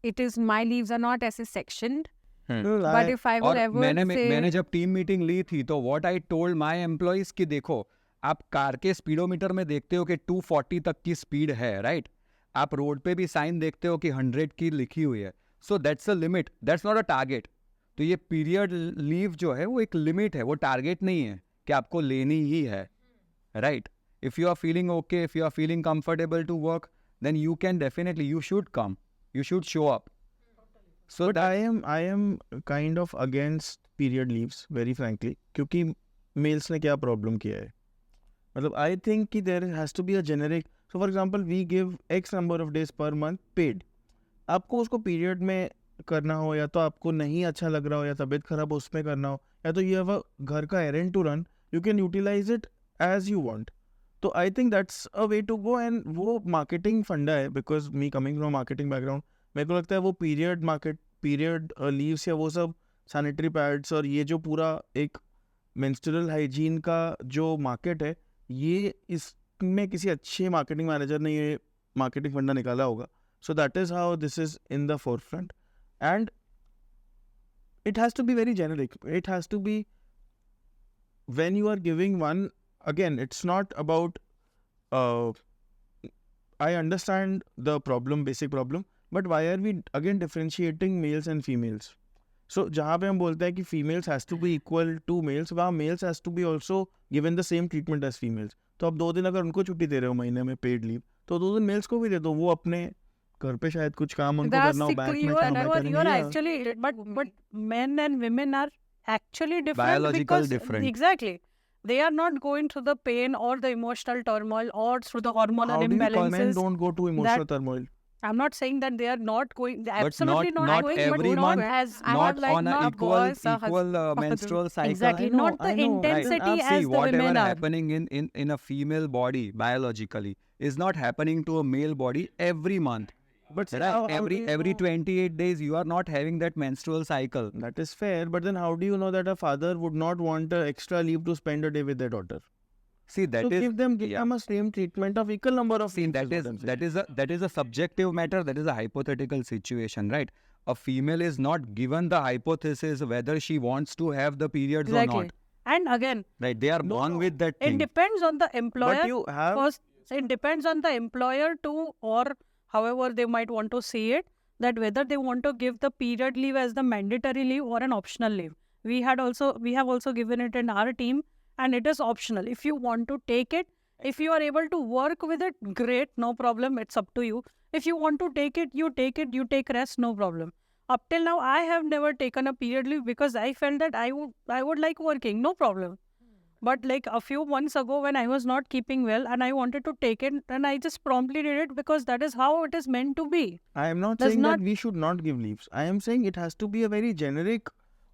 It is my leaves are not as sectioned. But if I और would ever मैंने say, जब team meeting ली थी तो what I told my employees कि देखो, आप car के speedometer में देखते हो कि 240 तक की स्पीड है, राइट? आप रोड पे भी साइन देखते हो कि 100 की लिखी हुई है. So that's a limit, that's not a target. तो ये पीरियड लीव जो है वो एक लिमिट है, वो टारगेट नहीं है कि आपको लेनी ही है, right? If you are feeling okay, if you are feeling comfortable to work, then you can definitely, you should come, you should show up. So but I am kind of against period leaves, very frankly, क्योंकि mails ने क्या problem किया है. मतलब I think कि there has to be a generic. So for example, we give X number of days per month paid. आपको उसको period में करना हो, या तो आपको नहीं अच्छा लग रहा हो, या तबीयत खराब हो उसमें करना हो, या तो you have a घर का errand to run, you can utilize it as you want. तो I think that's a way to go, and वो मार्केटिंग फंडा है, because me coming from marketing background, मेरे को लगता है वो पीरियड लीव्स या वो सब सैनिटरी पैड्स और ये जो पूरा एक मेंस्ट्रुअल हाइजीन का जो मार्केट है, ये इसमें किसी अच्छे मार्केटिंग मैनेजर ने ये मार्केटिंग फंडा निकाला होगा. So that is how this is in the four front. And it has to be very generic. It has to be when you are giving one, again, it's not about, I understand the problem, basic problem, but why are we again differentiating males and females? So जहाँ पे हम बोलते हैं कि females has to be equal to males, वहाँ males has to be also given the same treatment as females. तो अब 2 दिन अगर उनको छुट्टी दे रहे हो महीने में paid leave, तो 2 दिन males को भी दे दो, वो अपने घर पे शायद कुछ काम उनको करना हो, बैंक में काम है You are करेंगे, actually, but men and women are actually different. Biological because different. Exactly. They are not going through the pain or the emotional turmoil or through the hormonal How do you call men imbalances. don't go to emotional turmoil? I'm not saying that they are not going. They're But absolutely not going. every but month, not as not like on not an a boy, equal menstrual cycle. exactly. I know, Not the I know. intensity Right. as See, the whatever women are. happening in a female body biologically is not happening to a male body every month. But Right? how do Every you know? 28 days you are not having that menstrual cycle. That is fair, but then how do you know that a father would not want extra leave to spend a day with their daughter? See, that So is give them a same treatment of equal number of See, leaves that what I'm saying. that is a subjective matter. That is a hypothetical situation, right? A female is not given the hypothesis whether she wants to have the periods or Exactly. not. And again, Right? They are born with that it thing. depends on the employer. But you have First, it depends on the employer to, or however they might want to see it, that whether they want to give the period leave as the mandatory leave or an optional leave. We have also given it in our team, and it is optional. If you want to take it, if you are able to work with it, great, no problem. It's up to you. If you want to take it, you take rest, no problem. Up till now, I have never taken a period leave because I felt that I would like working, no problem. But like a few months ago when I was not keeping well and I wanted to take it, and I just promptly did it because that is how it is meant to be. I am not Does saying not- that we should not give leaves. I am saying it has to be a very generic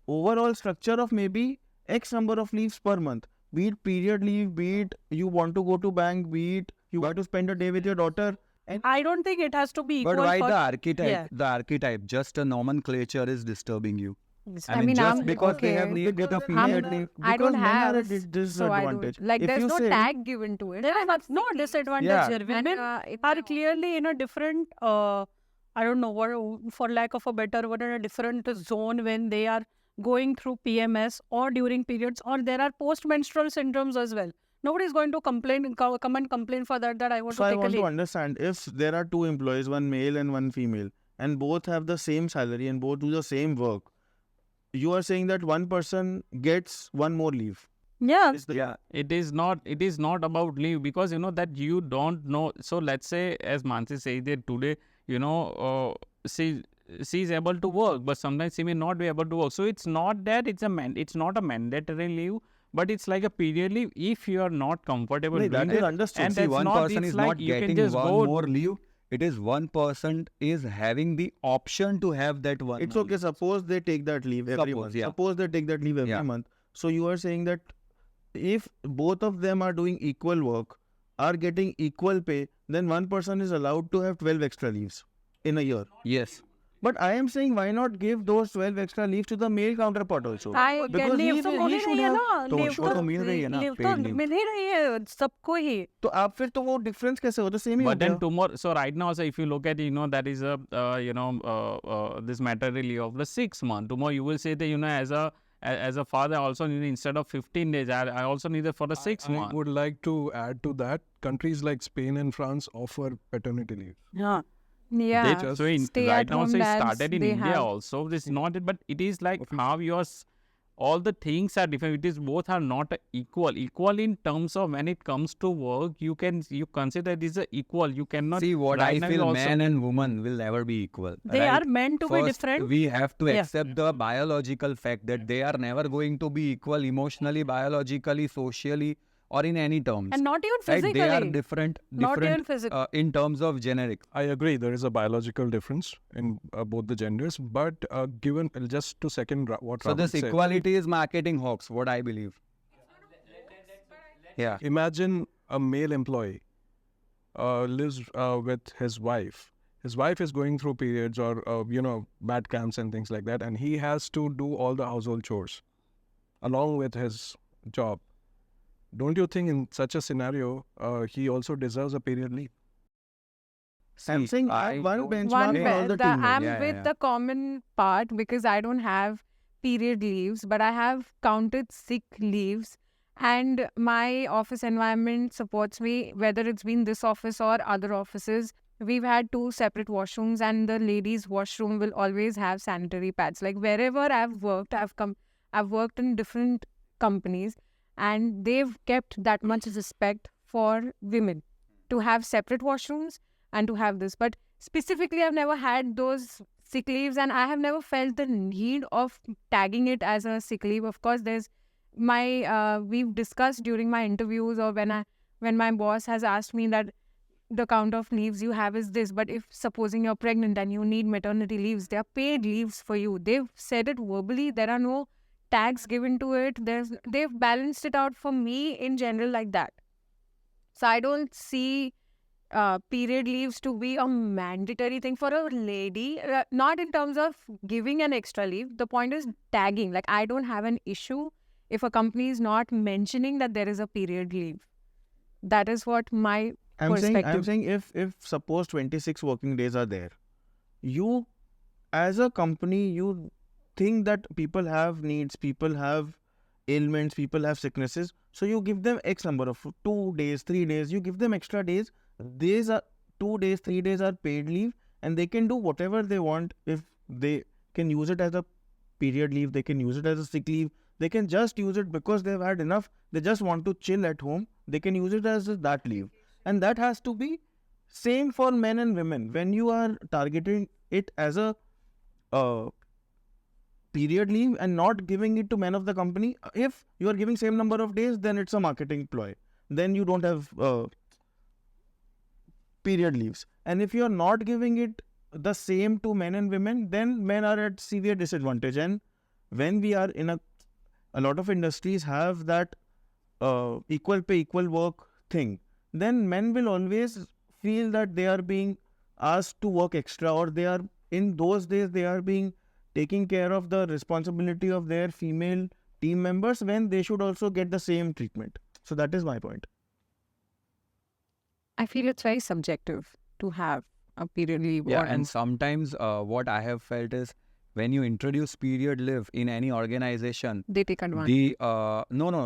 overall structure of maybe X number of leaves per month. Be it period leave, be it you want to go to bank, be it you want to spend a day with your daughter. And I don't think it has to be equal But why for... the archetype? Yeah. The archetype, just a nomenclature is disturbing you. I mean, just I'm because they have okay. leave with a Because period men- leave. I don't because men are have, at so I disadvantage. don't. Like, If there's you no say- tag given to it. There is no disadvantage Yeah. here. And, Women it- are clearly in a different, I don't know, what, for lack of a better word, in a different zone when they are going through PMS or during periods, or there are post-menstrual syndromes as well. Nobody is going to come and complain for that I want So to I take a want to leave. understand, if there are two employees, one male and one female, and both have the same salary and both do the same work, you are saying that one person gets one more leave. Yeah. Is the- Yeah. It is not about leave, because that you don't know. So let's say, as Manasi said, that today she's able to work, but sometimes she may not be able to work. So it's not that it's not a mandatory leave, but it's like a period leave if you are not comfortable No, doing that is it. understood. And See, that's one not, person it's is like not you can getting just one go more leave. It is one person is having the option to have that one. It's more okay. leave. Suppose they take that leave every Suppose, month. yeah. Suppose they take that leave every Yeah. month. So you are saying that if both of them are doing equal work, are getting equal pay, then one person is allowed to have 12 extra leaves in a year. Yes. But I am saying, why not give those 12 extra leaves to the male counterpart also? I Because leave he तो will- mill he he should रही है have- ना, तो leave उसको तो मिल रही है ना, लीव paid तो leave. मिल ही रही है सबको ही. तो आप फिर तो वो डिफरेंस कैसे होता है? सेम ही But होता then है. tomorrow, so right now, so if you look at, that is a, this maternity leave of the 6 month. Tomorrow you will say that, as a father, I also need, instead of 15 days, I also need it for the 6 I months. would like to add to that. Countries like Spain and France offer paternity leave. Yeah. Yeah. just So stay right at now, home so it dads, started in they India have. also. This is not it, but it is like how all the things are different. It is both are not equal. Equal in terms of when it comes to work, you consider this a equal. You cannot See, what right I now feel, also- man and woman will never be equal. They right? are meant to be First, different. we have to Yeah. accept the biological fact that they are never going to be equal emotionally, biologically, socially, or in any terms. And not even right? physically. They are different Not even physically. in terms of generic. I agree, there is a biological difference in both the genders, but given just to second what So Rahul this said, equality is marketing hoax, what I believe. Yeah. imagine a male employee lives with his wife. His wife is going through periods or bad cramps and things like that, and he has to do all the household chores along with his job. Don't you think in such a scenario he also deserves a period leave? I'm saying I one don't- benchmark One for all the team members. I'm Yeah, with yeah. the common part because I don't have period leaves, but I have counted sick leaves. And my office environment supports me, whether it's been this office or other offices. We've had 2 separate washrooms, and the ladies' washroom will always have sanitary pads. Like wherever I've worked, I've worked in different companies, and they've kept that much respect for women to have separate washrooms and to have this. But specifically, I've never had those sick leaves, and I have never felt the need of tagging it as a sick leave. Of course, there's we've discussed during my interviews, or when my boss has asked me that the count of leaves you have is this, but if supposing you're pregnant and you need maternity leaves, they are paid leaves for you. They've said it verbally. There are no tags given to it. They've balanced it out for me in general like that. So I don't see period leaves to be a mandatory thing for a lady, not in terms of giving an extra leave. The point is tagging. Like, I don't have an issue if a company is not mentioning that there is a period leave. That is what my perspective. I'm saying if suppose 26 working days are there, you as a company, you think that people have needs, people have ailments, people have sicknesses, so you give them X number of 2 days, 3 days, you give them extra days. These are 2 days, 3 days are paid leave, and they can do whatever they want. If they can use it as a period leave, they can use it as a sick leave, they can just use it because they've had enough, they just want to chill at home, they can use it as that leave. And that has to be same for men and women. When you are targeting it as a period leave and not giving it to men of the company, if you are giving same number of days, then it's a marketing ploy. Then you don't have period leaves. And if you are not giving it the same to men and women, then men are at severe disadvantage. And when we are in a lot of industries have that equal pay, equal work thing, then men will always feel that they are being asked to work extra, or they are, in those days, they are being taking care of the responsibility of their female team members, when they should also get the same treatment. So that is my point. I feel it's very subjective to have a period leave. Yeah, and sometimes what I have felt is when you introduce period leave in any organization, they take advantage.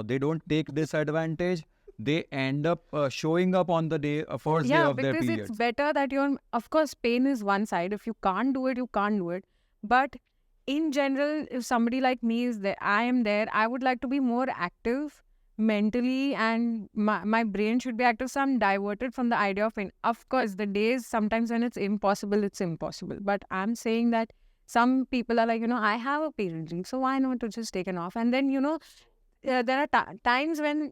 They don't take disadvantage. They end up showing up on the day, first day of their period. Yeah, because it's better that of course, pain is one side. If you can't do it, you can't do it. But in general, if somebody like me is there, I am there, I would like to be more active mentally, and my brain should be active, so I'm diverted from the idea of pain. Of course, the days sometimes when it's impossible, but I'm saying that some people are like, I have a period leave, so why not to just take it off? And then there are times when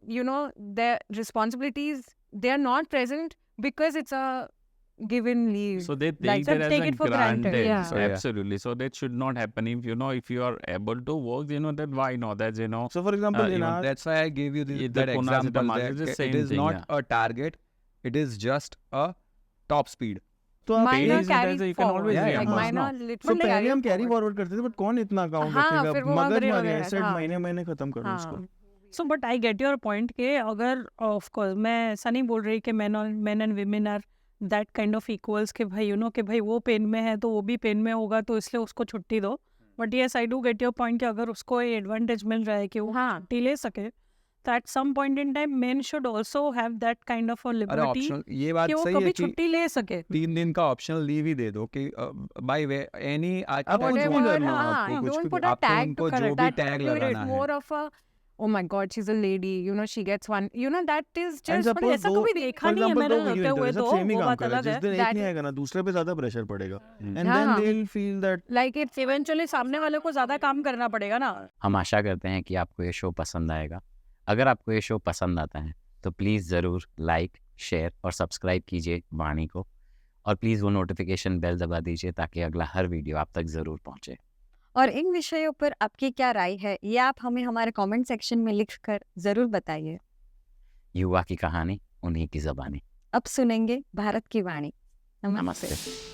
their responsibilities, they are not present because it's a given leave. So they take that as take a it for granted. granted. Yeah. So absolutely. So that should not happen. If you are able to work, then why not? That's So for example, that's why I gave you that Kunal example. market, That the same it is thing, not a target; it is just a top speed. तो Minor paid is carry as you can forward. always Yeah, Like reimburse. minor So literally पहले हम carry carry forward करते थे, but कौन इतना count हाँ, रखेगा? फिर वो मगज वगैरह मारे वगैरह, एसेट हाँ। महीने खत्म करो उसको. So, but I get your point कि अगर ऑफ कोर्स मैं ऐसा नहीं बोल रही कि men and women are that kind of equals कि भाई कि भाई वो पेन में है तो वो भी पेन में होगा, तो इसलिए उसको छुट्टी दो. But yes, I do get your point कि अगर उसको एडवांटेज मिल रहा है कि वो छुट्टी ले सके, तो at some point in time men should also have that kind of a liberty ये बात कि वो सही है कभी कि छुट्टी ले सके. 3 दिन का ऑप्शनल लीव ही दे दो कि बाय वे एनी आप कुछ भी करना हो, आपको कुछ don't भी put a आपको tag उनको to जो correct भी that. tag It's लगाना है. more of a, oh my God, she's a lady. she gets one. That is And just. suppose ऐसा दो, कभी for देखा नहीं है example, मैंने दो video होते हुए, interview, सब तो same ही वो काम बात कर रहे हैं. अलग जिस है. दिन एक That नहीं is- आएगा ना, दूसरे पे ज्यादा प्रेशर पड़ेगा. And हाँ. then they'll feel that Like it's eventually सामने वाले को ज्यादा काम करना पड़ेगा ना. हम आशा करते हैं कि आपको ये शो पसंद आएगा. अगर आपको ये शो पसंद आता है तो प्लीज़ ज़रूर लाइक, शेयर और सब्सक्राइब कीजिए वाणी को, और प्लीज़ वो नोटिफिकेशन बेल दबा दीजिए ताकि अगला हर वीडियो आप तक ज़रूर पहुँचे. और इन विषयों पर आपकी क्या राय है, ये आप हमें हमारे कमेंट सेक्शन में लिखकर ज़रूर बताइए. युवा की कहानी, उन्हीं की ज़बानी. अब सुनेंगे भारत की वाणी. नमस्ते.